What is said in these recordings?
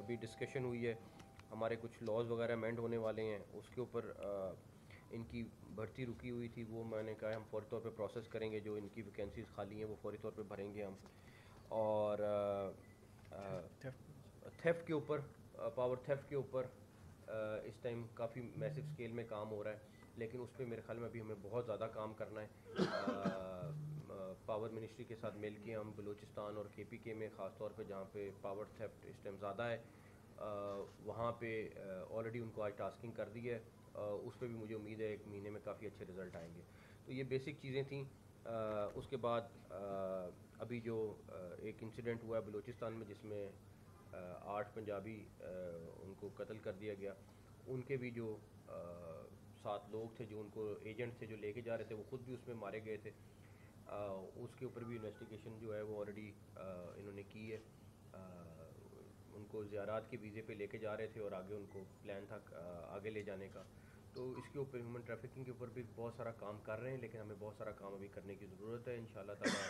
अभी डिस्कशन हुई है, हमारे कुछ लॉज वगैरह अमेंड होने वाले हैं, उसके ऊपर इनकी भर्ती रुकी हुई थी, वो मैंने कहा हम फौरी तौर पे प्रोसेस करेंगे, जो इनकी वैकेंसीज़ खाली हैं वो फौरी तौर पे भरेंगे हम। और थेफ्ट के ऊपर, पावर थेफ्ट के ऊपर इस टाइम काफ़ी मैसिव स्केल में काम हो रहा है, लेकिन उस पर मेरे ख्याल में अभी हमें बहुत ज़्यादा काम करना है। पावर मिनिस्ट्री के साथ मिल के हम बलूचिस्तान और KPK में ख़ास तौर पे जहाँ पे पावर थेफ्ट इस टाइम ज़्यादा है, वहाँ पे ऑलरेडी उनको आज टास्किंग कर दी है। उस पर भी मुझे उम्मीद है 1 महीने में काफ़ी अच्छे रिज़ल्ट आएंगे। तो ये बेसिक चीज़ें थी। उसके बाद अभी जो एक इंसिडेंट हुआ है बलूचिस्तान में, जिसमें 8 पंजाबी उनको कत्ल कर दिया गया, उनके भी जो 7 लोग थे जो उनको एजेंट थे जो लेके जा रहे थे, वो खुद भी उसमें मारे गए थे। उसके ऊपर भी इन्वेस्टिगेशन जो है वो ऑलरेडी इन्होंने की है। उनको ज़ियारात के वीज़े पे लेके जा रहे थे और आगे उनको प्लान था आगे ले जाने का। तो इसके ऊपर ह्यूमन ट्रैफिकिंग के ऊपर भी बहुत सारा काम कर रहे हैं, लेकिन हमें बहुत सारा काम अभी करने की ज़रूरत है। इंशाल्लाह ताला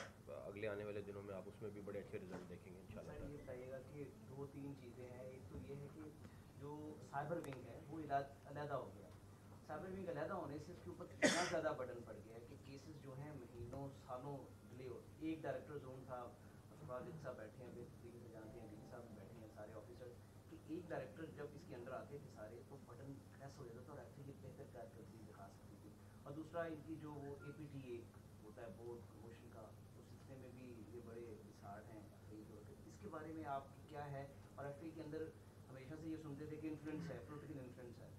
अगले आने वाले दिनों में आप उसमें भी बड़े अच्छे रिजल्ट देखेंगे इंशाल्लाह सर ये ताला। बताइएगा कि 2-3 चीज़ें हैं। एक तो ये है कि जो साइबर विंग है वो अलहदा हो गया। साइबर विंग अलहदा होने से इसके ऊपर इतना ज़्यादा बर्डन पड़ गया है कि केसेस जो हैं महीनों सालों डिले हो। एक डायरेक्टर जोन था, वाजिद साहब बैठे हैं, बेहतर तरीके से जानते हैं, डी साहब भी बैठे हैं, सारे ऑफिसर्स, कि एक डायरेक्टर जब इसके अंदर आते थे सारे, तो बटन प्रेस हो जाता था और एक्चुअली बेहतर कारकर्दगी दिखा सकती थी। और दूसरा इनकी जो वो APTA होता है, बोर्ड प्रमोशन का, उस सिलसिले में भी ये बड़े डिसहार्ड हैं। इसके बारे में आपकी क्या है? और FA के अंदर हमेशा से ये सुनते थे कि इन्फ्लुएंस है, पोलिटिकल इन्फ्लुएंस है,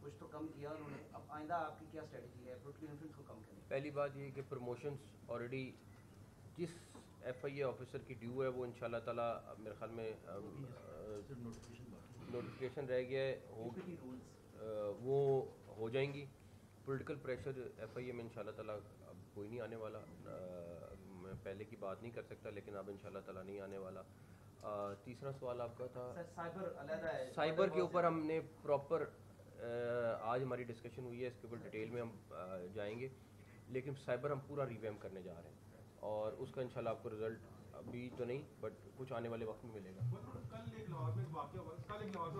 कुछ तो कम किया उन्होंने। अब आइंदा आपकी क्या स्ट्रेटजी है पोलिटिकल इन्फ्लुएंस को कम करने की? पहली बात ये कि प्रमोशंस ऑलरेडी जिस FIA ऑफिसर की ड्यू है वो इंशाल्लाह ताला मेरे ख्याल में नोटिफिकेशन रह गया है, APT रूल्स वो हो जाएंगी। पॉलिटिकल प्रेशर FIA में इंशाल्लाह ताला अब कोई नहीं आने वाला। मैं पहले की बात नहीं कर सकता, लेकिन अब इंशाल्लाह ताला नहीं आने वाला। तीसरा सवाल आपका था सर, साइबर अलहदा है, साइबर के ऊपर। हमने प्रॉपर आज हमारी डिस्कशन हुई है, इसके ऊपर डिटेल में हम जाएंगे, लेकिन साइबर हम पूरा रिवैम्प करने जा रहे हैं और उसका इंशाल्लाह आपको रिजल्ट अभी तो नहीं बट कुछ आने वाले वक्त में मिलेगा। कल एक लाहौर में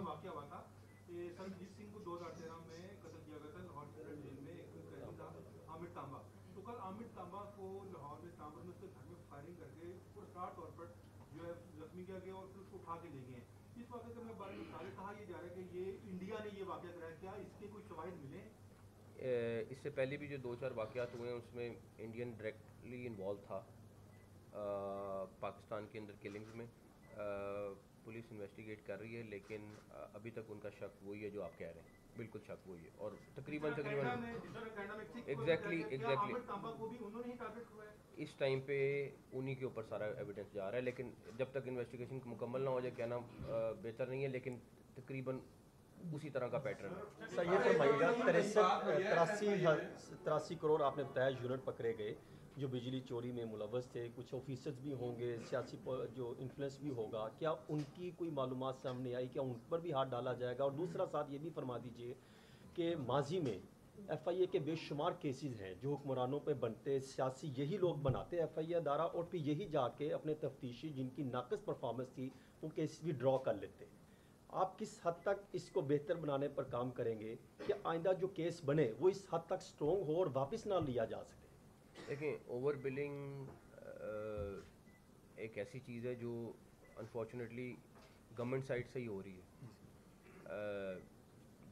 वाकया हुआ था कि संजीत सिंह को 2013 में कत्ल किया गया था लाहौर सेंट्रल जेल में। एक कैदी था आमिर तांबा। तो कल आमिर तांबा को लाहौर में इस्लामाबाद में उसके घर में फायरिंग करके पुरस्कार तौर पर जो है जख्मी किया गया और फिर उसको उठा के ले गए हैं। इस वाक़े के बारे में सारे कहा यह जा रहा है कि ये इंडिया ने ये वाक़या कराया, क्या इसके कोई शवाहिद मिले? इससे पहले भी जो 2-4 वाक़यात हुए हैं उसमें इंडियन डायरेक्टली इन्वॉल्व था। पाकिस्तान के अंदर किलिंग्स में पुलिस इन्वेस्टिगेट कर रही है, लेकिन अभी तक उनका शक वही है जो आप कह रहे हैं, बिल्कुल शक वही है। और तकरीबन एग्जैक्टली इस टाइम पे उन्हीं के ऊपर सारा एविडेंस जा रहा है, लेकिन जब तक इन्वेस्टिगेशन मुकम्मल ना हो जाए कहना बेहतर नहीं है, लेकिन तकरीबन उसी तरह का पैटर्न है। सर ये फरमाइएगा, 83 करोड़ आपने बताया यूनिट पकड़े गए जो बिजली चोरी में मुलव्वस थे, कुछ ऑफिसर्स भी होंगे, सियासी जो इन्फ्लुएंस भी होगा, क्या उनकी कोई मालूमात सामने आई, क्या उन पर भी हाथ डाला जाएगा? और दूसरा साथ ये भी फरमा दीजिए कि माजी में FIA के बेशुमार केसेस हैं जो हुक्मरानों पे बनते, सियासी यही लोग बनाते FIA अदारा, और फिर यही जाके अपने तफ्तीशी जिनकी नाकस परफॉर्मेंस थी वो केसेस भी ड्रॉ कर लेते। आप किस हद तक इसको बेहतर बनाने पर काम करेंगे कि आइंदा जो केस बने वो इस हद तक स्ट्रॉन्ग हो और वापस ना लिया जा सके? देखें, ओवर बिलिंग एक ऐसी चीज़ है जो अनफॉर्चुनेटली गवर्नमेंट साइड से ही हो रही है।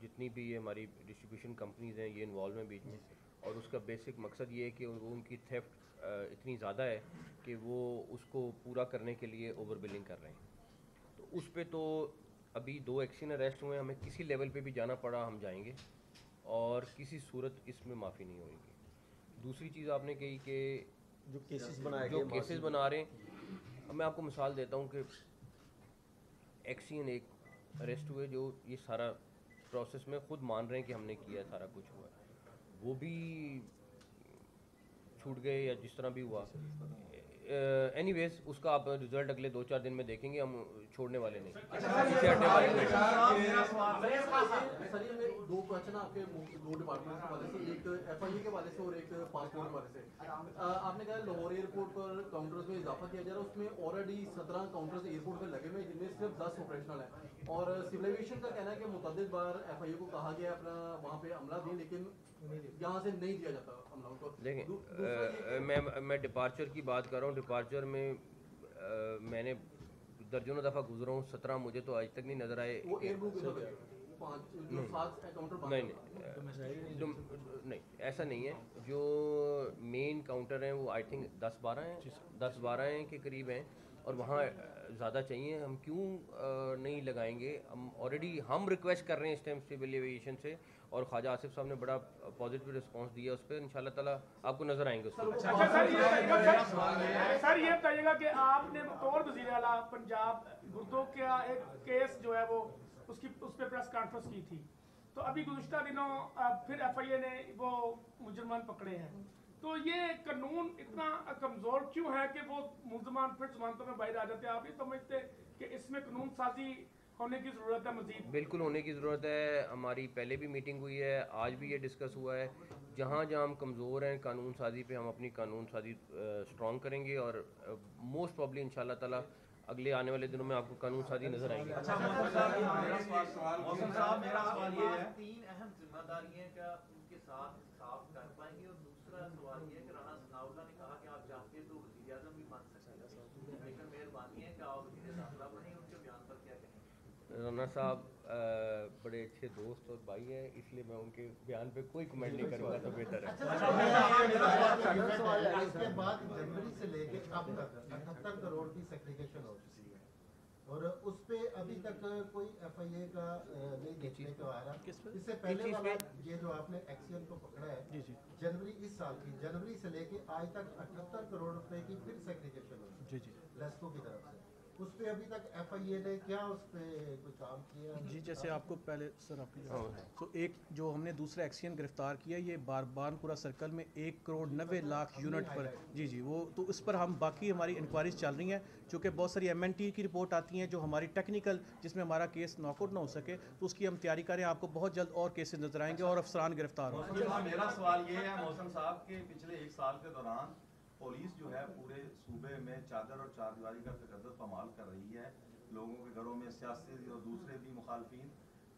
जितनी भी ये हमारी डिस्ट्रीब्यूशन कंपनीज हैं ये इन्वॉल्व हैं बीच में, और उसका बेसिक मकसद ये है कि उनकी थेफ्ट इतनी ज़्यादा है कि वो उसको पूरा करने के लिए ओवर बिलिंग कर रहे हैं। तो उस पे तो अभी 2 एक्शन अरेस्ट हुए हैं, हमें किसी लेवल पे भी जाना पड़ा हम जाएंगे और किसी सूरत इसमें माफ़ी नहीं होगी। दूसरी चीज़ आपने कही कि जो केसेस बनाए जो गए केसेस बना रहे हैं, मैं आपको मिसाल देता हूँ कि एक्सियन एक अरेस्ट हुए जो ये सारा प्रोसेस में खुद मान रहे हैं कि हमने किया, सारा कुछ हुआ, वो भी छूट गए या जिस तरह भी हुआ। एनीवेज उसका आप रिजल्ट अगले 2-4 दिन में देखेंगे, हम छोड़ने वाले नहीं। इसे हटने वाले नहीं। सर ये मेरे दो क्वेश्चन आपके दो डिपार्टमेंट के वाले से, एक FIA के वाले से और एक पासपोर्ट के वाले से। आपने कहा लाहौर एयरपोर्ट पर काउंटर्स में इजाफा किया जा रहा है, उसमें ऑलरेडी 17 काउंटर्स एयरपोर्ट पर लगे हुए हैं जिनमें सिर्फ 10 ऑपरेशनल है, और सिविल एविएशन का कहना है कि मुतअद्दिद बार FIA को कहा गया अपना वहाँ पे अमला दें, लेकिन यहाँ से नहीं दिया जाता अमला उनको। देखें मैं डिपार्चर की बात कर रहा हूँ। डिपार्चर में मैंने दर्जनों दफ़ा गुजरा हूँ, 17 मुझे तो आज तक नहीं नज़र आए। वो एयरपोर्ट नहीं ऐसा नहीं है। जो मेन काउंटर हैं वो आई थिंक 10-12 हैं के करीब हैं, और वहाँ ज़्यादा चाहिए। हम क्यों नहीं लगाएंगे? हम रिक्वेस्ट कर रहे हैं इस टाइम सिविल एविएशन से, और ख्वाजा आसिफ साहब ने बड़ा पॉजिटिव रिस्पांस दिया उस पर। इंशाल्लाह ताला आपको नजर आएंगे उस पर। सर ये बताइएगा कि आपने बतौर वज़ीर आला पंजाब गुर्दों का एक केस जो है वो उस पर प्रेस कॉन्फ्रेंस की थी, तो अभी गुज़िश्ता दिनों फिर FIA ने वो मुजरमान पकड़े हैं, तो ये कानून इतना कमज़ोर क्यों है कि वो मुलजमान फिर जमानतों में बाहर आ जाते हैं? आप ये समझते कि इसमें कानून साजी होने की ज़रूरत है? मज़ीद बिल्कुल होने की ज़रूरत है। हमारी पहले भी मीटिंग हुई है, आज भी ये डिस्कस हुआ है। जहाँ हम कमज़ोर हैं कानून साजी पे, हम अपनी कानून साजी स्ट्रॉन्ग करेंगे, और मोस्ट प्रॉब्ली इंशाल्लाह ताला अगले आने वाले दिनों में आपको कानून साजी नजर आएंगी। अच्छा मौसम साहब, मेरा सवाल ये है, 3 अहम जिम्मेदारियां क्या उनके साथ साफ कर पाएंगे? और दूसरा सवाल ये है कि राणा सनाउल्लाह ने कहा कि आप चाहते तो वज़ीर आज़म भी बन सकते हैं, लेकिन मेहरबानी है कि आप वज़ीर दाखिला बने। उनके बयान पर क्या कहेंगे? राना साहब बड़े अच्छे दोस्त और भाई हैं, इसलिए मैं उनके बयान पे कोई कमेंट नहीं करूँगा तो बेहतर है। इसके बाद जनवरी से लेके अब तक 78 करोड़ की सेग्रीगेशन हो चुकी है, और उस पे अभी तक कोई FIA का नहीं देखने को आ रहा। इससे पहले वाला ये जो आपने एक्सियन को पकड़ा है जनवरी इस साल की, जनवरी से लेके आज तक 78 करोड़ रुपए की फिर सेग्रीगेशन हुई लेस्को की तरफ से, उस पे अभी तक FIA ने क्या उस पे कोई काम किया? जी, जैसे आपको पहले सर आपकी तो एक जो हमने दूसरा एक्सियन गिरफ्तार किया, ये बारबानपुरा सर्कल में 1,90,00,000 यूनिट पर। जी वो तो इस पर हम बाकी हमारी इंक्वायरीज चल रही हैं, चूँकि बहुत सारी MNT की रिपोर्ट आती हैं जो हमारी टेक्निकल, जिसमें हमारा केस नॉकआउट ना हो सके, तो उसकी हम तैयारी करें। आपको बहुत जल्द और केसेस नजर आएंगे और अफसरान गिरफ्तार होंगे। मेरा सवाल ये है मौसम साहब के पिछले 1 साल के दौरान पुलिस जो है पूरे सूबे में चादर और चारदीवारी का तकद्दुस पमाल कर रही है, लोगों के घरों में सियासी और दूसरे भी मुखालफिन,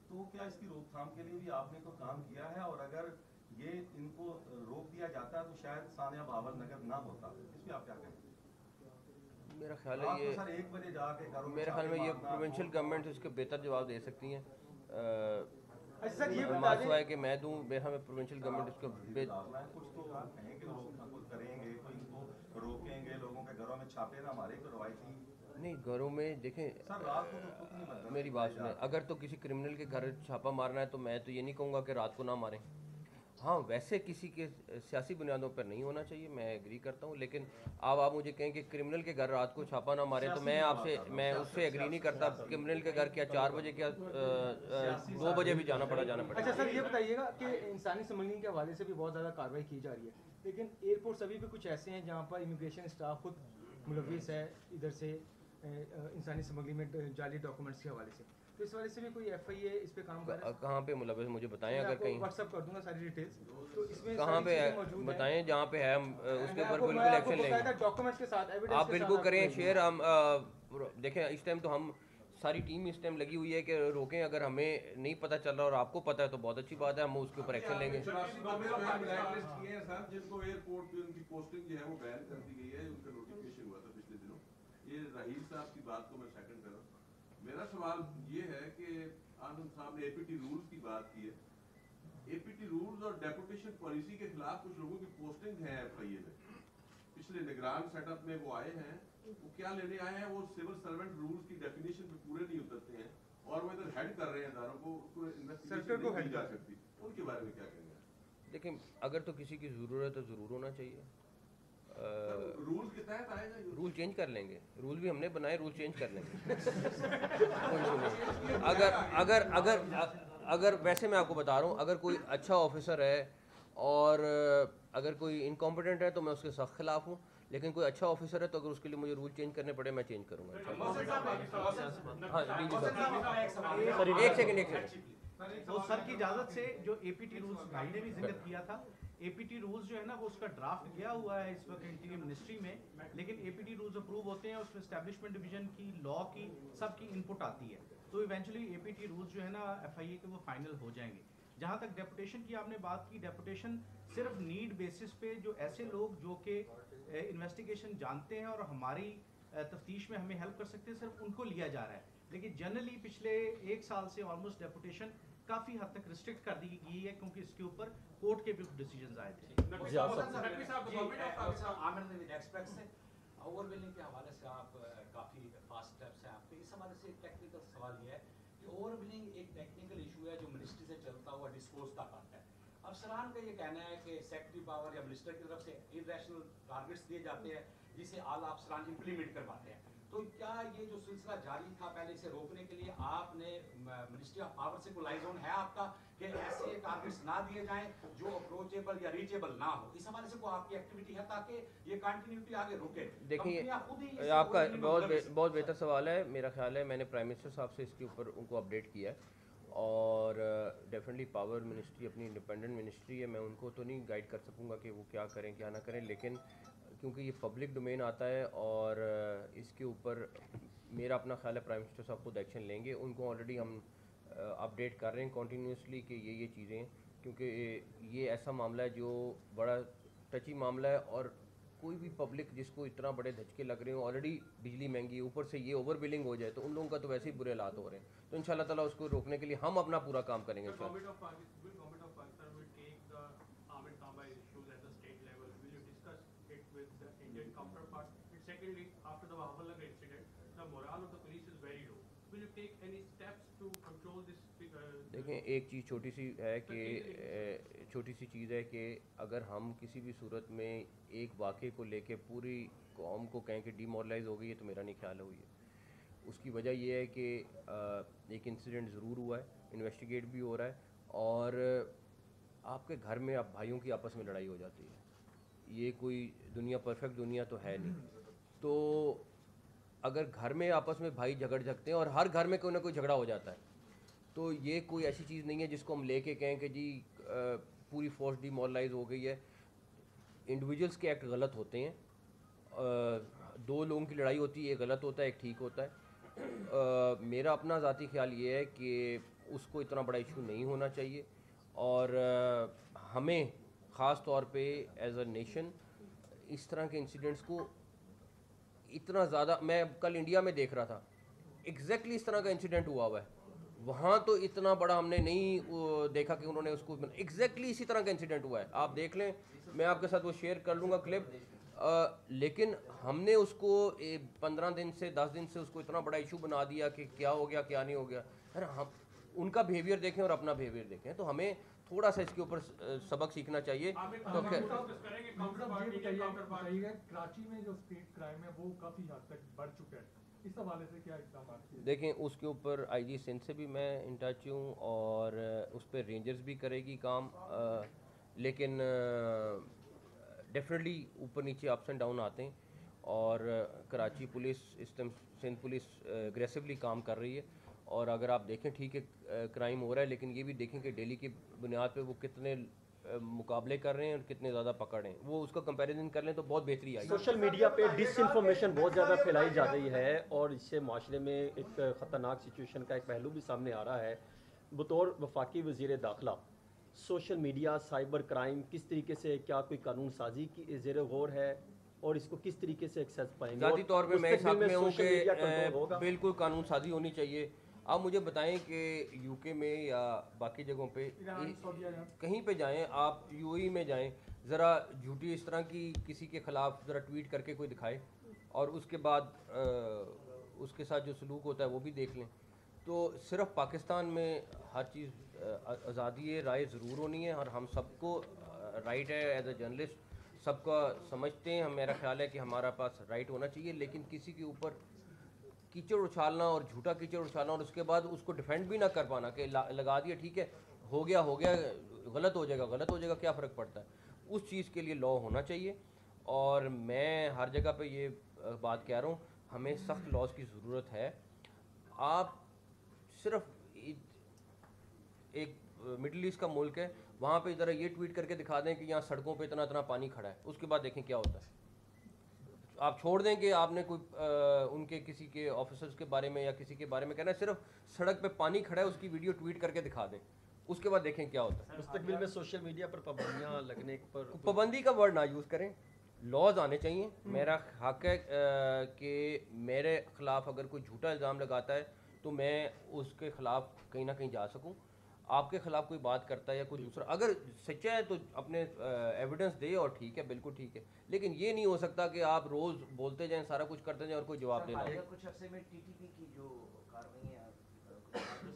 तो क्या इसकी रोकथाम के लिए भी आपने कोई काम किया है? और अगर ये इनको रोक दिया जाता है तो शायद सानिया बाबर नगर ना होता, इस पर आप क्या कहेंगे? मेरा ख्याल है ये सर 1 बजे जाके मेरे ख्याल में ये प्रोविंशियल गवर्नमेंट इसके बेहतर जवाब दे सकती हैं। सर ये मसला है कि मैं दूं, हमें प्रोविंशियल गवर्नमेंट इसको कुछ तो कहेंगे, लोग करेंगे, कोई इनको रोकेंगे, लोगों के घरों में छापे ना मारे, तो रवायती नहीं घरों में देखें। सर रात को तो कुछ नहीं बनता। मेरी बात सुने, अगर तो किसी क्रिमिनल के घर छापा मारना है तो मैं तो ये नहीं कहूँगा कि रात को ना मारें। हाँ, वैसे किसी के सियासी बुनियादों पर नहीं होना चाहिए, मैं एग्री करता हूँ, लेकिन अब आप मुझे कहें कि क्रिमिनल के घर रात को छापा ना मारे, तो मैं उससे एग्री नहीं करता। क्रिमिनल के घर क्या 4 बजे, क्या 2 बजे भी जाना पड़ा। अच्छा सर ये बताइएगा कि इंसानी स्मगलिंग के हवाले से भी बहुत ज़्यादा कार्रवाई की जा रही है, लेकिन एयरपोर्ट अभी भी कुछ ऐसे हैं जहाँ पर इमिग्रेशन स्टाफ खुद मुलविस है इधर से इंसानी स्मगलिंग में जाली डॉक्यूमेंट्स के हवाले से, तो इस वजह से भी कोई FIA इस पे काम कर रहा है? कहाँ पे मुलविस मुझे बताएं, अगर कहीं व्हाट्सएप कर दूंगा सारी डिटेल्स, तो इसमें कहाँ पे है बताएं, जहाँ पे है हम उसके ऊपर बिल्कुल एक्शन लेंगे डॉक्यूमेंट्स के साथ, एविडेंस आप बिल्कुल करें शेयर। हम देखें इस टाइम तो हम सारी टीम इस टाइम लगी हुई है कि रोकें। अगर हमें नहीं पता चल रहा और आपको पता है तो बहुत अच्छी बात है, हम उसके ऊपर एक्शन लेंगे। जिनको एयरपोर्ट पे उनकी पोस्टिंग जो है वो बैन कर दी गई है, उनका नोटिफिकेशन हुआ था पिछले दिनों। ये राहील साहब की बात को मैं सेकंड कर रहा हूँ। मेरा सवाल ये है कि आनंद साहब ने APT रूल्स की बात की है। APT रूल्स और डेपुटेशन पॉलिसी के खिलाफ कुछ लोगों की पोस्टिंग है FIA में। पिछले निगरान सेटअप में वो आए हैं, वो क्या लेने आए हैं? वो सिविल सर्वेंट रूल्स की डेफिनेशन पे पूरे नहीं उतरते हैं और वो इधर हेड कर रहे हैं इदारों को, उसको इन्वेस्टिगेशन नहीं की जा सकती। उनके बारे में क्या कहेंगे? लेकिन अगर तो किसी की ज़रूरत है तो ज़रूर होना चाहिए। रूल के तहत आएगा, रूल चेंज कर लेंगे। रूल भी हमने बनाए, रूल चेंज कर लेंगे। अगर वैसे मैं आपको बता रहा हूँ, अगर कोई अच्छा ऑफिसर है और अगर कोई इनकॉम्पिटेंट है तो मैं उसके सख्त खिलाफ हूँ, लेकिन कोई अच्छा ऑफिसर है तो अगर उसके लिए मुझे रूल चेंज करने पड़े मैं चेंज करूँगा। हाँ एक सेकंड तो सर की इजाजत से जो एपीटी रूल्स भाई ने भी जिक्र किया था, एपीटी रूल्स जो है ना वो उसका ड्राफ्ट गया हुआ है इस वक्त इंटीरियर मिनिस्ट्री में, लेकिन एपीटी रूल्स अप्रूव होते हैं उसमें एस्टैब्लिशमेंट डिवीजन की, लॉ की, सबकी इनपुट आती है, तो इवेंचुअली एपीटी रूल्स जो है ना एफआईए के वो फाइनल हो जाएंगे। जहाँ तक डेपुटेशन की आपने बात की, डेपुटेशन सिर्फ नीड बेसिस पे जो ऐसे लोग जो कि इन्वेस्टिगेशन जानते हैं और हमारी तफ्तीश में हमें हेल्प कर सकते हैं, सिर्फ उनको लिया जा रहा है। लेकिन जनरली पिछले 1 साल से ऑलमोस्ट डेपुटेशन काफ़ी हद तक रिस्ट्रिक्ट कर दी गई है, क्योंकि इसके ऊपर कोर्ट के भी डिसीजन आए थे। ओवरबिलिंग के हवाले से आप काफ़ी फास्ट स्टेप्स हैं आपके, इस हवाले से एक टेक्निकल सवाल ये है कि ओवरबिलिंग एक टेक्निकल इशू है जो मिनिस्ट्री से चलता हुआ डिस्कोर्स तक आता है। अफसरान का ये कहना है कि सेक्रेटरी पावर या मिनिस्टर की तरफ से इरेशनल टारगेट्स दिए जाते हैं जिसे आला अफसरान इम्प्लीमेंट करवाते हैं। तो क्या ये जो सिलसिला जारी था पहले इसे रोकने के लिए आपने मिनिस्ट्री ऑफ पावर से कोई लाइजन है आपका कि ऐसे टारगेट्स ना दिए जाएं जो अप्रोचेबल या रीचेबल ना हो? इस हवाले से कोई आपकी एक्टिविटी है ताकि ये कंटिन्यूटी आगे रुके? देखिए आपका बहुत बेहतर सवाल है। मेरा ख्याल है मैंने प्राइम मिनिस्टर साहब से इसके ऊपर उनको अपडेट किया है और डेफिनेटली पावर मिनिस्ट्री अपनी इंडिपेंडेंट मिनिस्ट्री है, मैं उनको तो नहीं गाइड कर सकूँगा कि वो क्या करें क्या ना करें, लेकिन क्योंकि ये पब्लिक डोमेन आता है और इसके ऊपर मेरा अपना ख्याल है प्राइम मिनिस्टर साहब खुद एक्शन लेंगे। उनको ऑलरेडी हम अपडेट कर रहे हैं कॉन्टीन्यूसली कि ये चीज़ें हैं, क्योंकि ये ऐसा मामला है जो बड़ा टची मामला है और कोई भी पब्लिक जिसको इतना बड़े धचके लग रहे हो, ऑलरेडी बिजली महंगी है, ऊपर से ये ओवर बिलिंग हो जाए तो उन लोगों का तो वैसे ही बुरे हालात हो रहे हैं। तो इंशाल्लाह ताला उसको रोकने के लिए हम अपना पूरा काम करेंगे। Secondly, after the Bahawalnagar incident, the morale of the police is very low. Will you take any steps to control this? देखें एक चीज़ छोटी सी चीज़ है कि अगर हम किसी भी सूरत में एक वाक़े को लेके पूरी कौम को कहें कि डीमोरलाइज हो गई है तो मेरा नहीं ख्याल हुई है। उसकी वजह यह है कि एक इंसिडेंट ज़रूर हुआ है, इन्वेस्टिगेट भी हो रहा है और आपके घर में आप भाइयों की आपस में लड़ाई हो जाती है। ये कोई दुनिया परफेक्ट दुनिया तो है नहीं, तो अगर घर में आपस में भाई झगड़ सकते हैं और हर घर में कोई ना कोई झगड़ा हो जाता है, तो ये कोई ऐसी चीज़ नहीं है जिसको हम लेके कहें कि जी पूरी फोर्स डीमोरलाइज हो गई है। इंडिविजुअल्स के एक्ट गलत होते हैं, 2 लोगों की लड़ाई होती है, एक गलत होता है एक ठीक होता है। मेरा अपना ज़ाती ख्याल ये है कि उसको इतना बड़ा इशू नहीं होना चाहिए और हमें ख़ास तौर पे एज अ नेशन इस तरह के इंसिडेंट्स को इतना ज़्यादा, मैं कल इंडिया में देख रहा था एग्जैक्टली इस तरह का इंसिडेंट हुआ हुआ है, वहाँ तो इतना बड़ा हमने नहीं देखा कि उन्होंने उसको एग्जैक्टली इसी तरह का इंसिडेंट हुआ है। आप देख लें, मैं आपके साथ वो शेयर कर लूँगा क्लिप, लेकिन हमने उसको 15 दिन से 10 दिन से उसको इतना बड़ा इशू बना दिया कि क्या हो गया क्या नहीं हो गया। अरे हम उनका बिहेवियर देखें और अपना बिहेवियर देखें, तो हमें थोड़ा सा इसके ऊपर सबक सीखना चाहिए। तो कराची में जो स्ट्रीट क्राइम है वो काफ़ी हद तक बढ़ चुका है, इस हवाले से क्या इक़दाम? देखें उसके ऊपर आईजी सिंध से भी मैं इन टच हूँ और उस पर रेंजर्स भी करेगी काम, लेकिन डेफिनेटली ऊपर नीचे अप्स एंड डाउन आते हैं और कराची पुलिस इस टाइम सिंध पुलिस एग्रेसिवली काम कर रही है। और अगर आप देखें ठीक है क्राइम हो रहा है, लेकिन ये भी देखें कि डेली की बुनियाद पे वो कितने मुकाबले कर रहे हैं और कितने ज़्यादा पकड़ रहे हैं, वो उसका कंपैरिजन कर लें तो बहुत बेहतरी आई। सोशल मीडिया पे डिसइंफॉर्मेशन बहुत ज़्यादा फैलाई जा रही है और इससे माशरे में एक ख़तरनाक सिचुएशन का एक पहलू भी सामने आ रहा है। बतौर वफाकी वज़ीर दाखिला, सोशल मीडिया साइबर क्राइम किस तरीके से, क्या कोई कानून साजी की ज़ेर गौर है और इसको किस तरीके से एक्सेस पाएंगे? ज़ाती तौर पे मैं इस हक़ में हूँ कि बिल्कुल कानून साजी होनी चाहिए। आप मुझे बताएं कि यूके में या बाकी जगहों पे कहीं पे जाएं, आप यूएई में जाएं, ज़रा झूठी इस तरह की किसी के ख़िलाफ़ ज़रा ट्वीट करके कोई दिखाए और उसके बाद उसके साथ जो सलूक होता है वो भी देख लें। तो सिर्फ पाकिस्तान में हर चीज़ आज़ादी राय ज़रूर होनी है और हम सबको राइट है एज ए जर्नलिस्ट सबका समझते हैं, मेरा ख्याल है कि हमारा पास राइट होना चाहिए, लेकिन किसी के ऊपर कीचड़ उछालना और झूठा कीचड़ उछालना और उसके बाद उसको डिफेंड भी ना कर पाना कि लगा दिया ठीक है हो गया गलत हो जाएगा क्या फ़र्क पड़ता है, उस चीज़ के लिए लॉ होना चाहिए। और मैं हर जगह पे ये बात कह रहा हूँ, हमें सख्त लॉज की ज़रूरत है। आप सिर्फ एक मिडिल ईस्ट का मुल्क है, वहाँ पे ज़रा ये ट्वीट करके दिखा दें कि यहाँ सड़कों पे इतना इतना पानी खड़ा है, उसके बाद देखें क्या होता है। आप छोड़ दें कि आपने कोई उनके किसी के ऑफिसर्स के बारे में या किसी के बारे में कहना है, सिर्फ सड़क पे पानी खड़ा है उसकी वीडियो ट्वीट करके दिखा दें, उसके बाद देखें क्या होता है। मुस्तकबिल में सोशल मीडिया पर पाबंदियाँ लगने पर पाबंदी का वर्ड ना यूज़ करें, लॉज आने चाहिए। मेरा हक है कि मेरे ख़िलाफ़ अगर कोई झूठा इल्ज़ाम लगाता है तो मैं उसके ख़िलाफ़ कहीं ना कहीं जा सकूं। आपके ख़िलाफ़ कोई बात करता है या कोई दूसरा अगर सच्चा है तो अपने एविडेंस दे और ठीक है, बिल्कुल ठीक है, लेकिन ये नहीं हो सकता कि आप रोज़ बोलते जाएं, सारा कुछ करते जाएं और कोई जवाब नहीं दें। कुछ अर्से में टीटीपी की जो कार्रवाइयाँ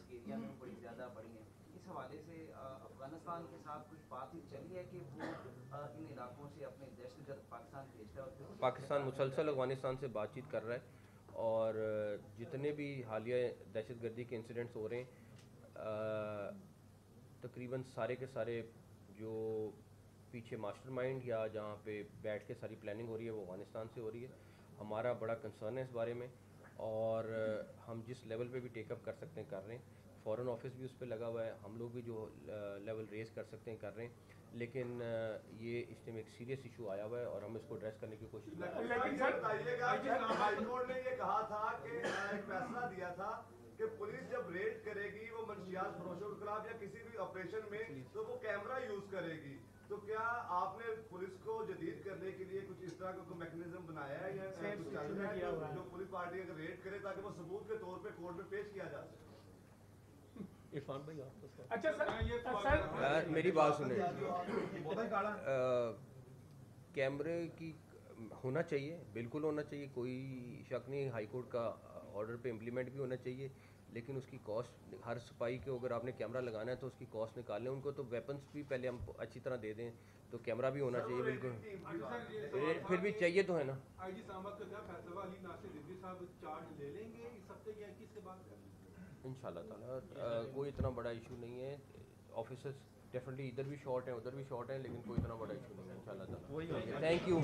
के एरिया में बड़ी ज़्यादा बढ़ी हैं, इस हवाले से अफगानिस्तान के साथ कुछ बातचीत चली है कि वो इन इलाकों से अपने दहशतगर्द पाकिस्तान भेजता है? पाकिस्तान मुसलसल अफगानिस्तान से बातचीत कर रहा है और जितने भी हालिया दहशतगर्दी के इंसिडेंट्स हो रहे हैं तकरीबन सारे के सारे जो पीछे मास्टरमाइंड या जहाँ पे बैठ के सारी प्लानिंग हो रही है वो अफगानिस्तान से हो रही है। हमारा बड़ा कंसर्न है इस बारे में और हम जिस लेवल पे भी टेकअप कर सकते हैं कर रहे हैं। फॉरेन ऑफिस भी उस पर लगा हुआ है, हम लोग भी जो लेवल रेस कर सकते हैं कर रहे हैं, लेकिन ये इस टाइम एक सीरियस इशू आया हुआ है और हम इसको एड्रेस करने की कोशिश कर रहे हैं। लेकिन बताइएगा कि हाईकोर्ट ने ये कहा था कि एक फैसला दिया था कि पुलिस जब रेड करेगी वो मंशियात फरोशों के खिलाफ या किसी भी ऑपरेशन में तो वो कैमरा यूज करेगी, तो क्या आपने पुलिस को जदीद करने के लिए कुछ इस तरह का कोई मैकेनिज्म बनाया है या कुछ चल रहा है जो पुलिस पार्टी अगर रेड करे ताकि वो सबूत के तौर पे कोर्ट में पेश किया जा सके? इरफान भाई आप अच्छा सर मेरी बात सुने, कैमरे की होना चाहिए, बिल्कुल होना चाहिए, कोई शक नहीं। हाई कोर्ट का ऑर्डर पे इम्प्लीमेंट भी होना चाहिए, लेकिन उसकी कॉस्ट, हर सिपाही को अगर आपने कैमरा लगाना है तो उसकी कॉस्ट निकाल लें। उनको तो वेपन्स भी पहले हम अच्छी तरह दे दें, तो कैमरा भी होना चाहिए बिल्कुल। फिर भी चाहिए तो है ना। आईजी सांबा का क्या फैसला अली नासिर रिजवी साहब चार्ज ले लेंगे इस हफ्ते या किसके बाद? इंशाल्लाह ताला कोई इतना बड़ा इशू नहीं है। ऑफिसर्स डेफिनेटली इधर भी शॉर्ट है उधर भी शॉर्ट है, लेकिन कोई इतना बड़ा इशू नहीं है इंशाल्लाह ताला। Thank you.